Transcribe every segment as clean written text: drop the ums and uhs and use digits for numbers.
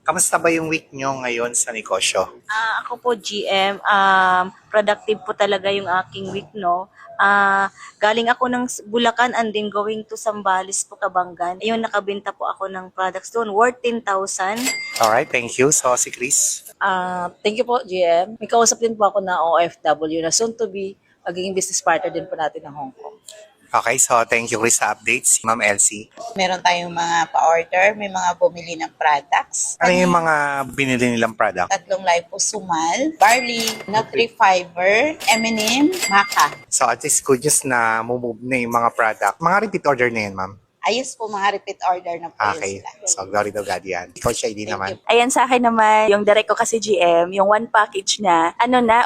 Kamusta ba yung week nyo ngayon sa negosyo? Ako po GM, productive po talaga yung aking week, no? Galing ako ng Bulacan and then going to Zambales po, Kabangan. Ayun, nakabenta po ako ng products doon worth 10,000. Alright, thank you. So, si Chris. Thank you po, GM. May kausap din po ako na OFW na soon to be magiging business partner din po natin ng Hong Kong. Okay, so thank you Chris sa updates. Ma'am Elsie. Meron tayong mga pa-order, may mga bumili ng products. Ano yung mga binili nilang product? Tatlong lipo sumal, barley, Nutri-Fiber, M&M, maca. So, at least good news na move na yung mga product. Mga repeat order na yun, ma'am. Ayos po, mga repeat order na po yun Okay. sila. So, glory to God yan. Ikaw siya, hindi naman. Ayan, sa akin naman, yung direct ko kasi GM, yung one package na,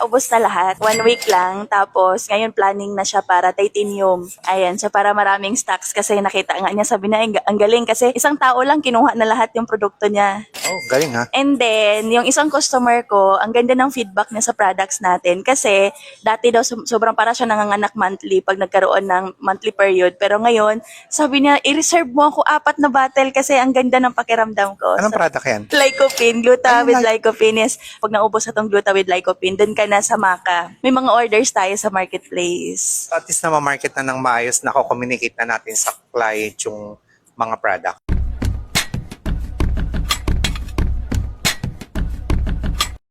ubos na lahat. 1 week lang. Tapos, ngayon planning na siya para titanium. Ayan, so para maraming stocks kasi nakita nga niya, sabi na, ang galing kasi isang tao lang kinuha na lahat yung produkto niya. Oh, galing ha. And then, yung isang customer ko, ang ganda ng feedback niya sa products natin kasi dati daw sobrang para siya nanganganak monthly pag nagkaroon ng monthly period. Pero ngayon, sabi niya, i-reserve mo ako 4 na bottle kasi ang ganda ng pakiramdam ko. Anong product yan? Lycopene, Gluta Ano with na- Lycopene. Yes, pag naubos na tong Gluta with Lycopene, dun ka na sa Maka. May mga orders tayo sa marketplace. At least na ma-market na ng maayos, na communicate na natin sa client yung mga product.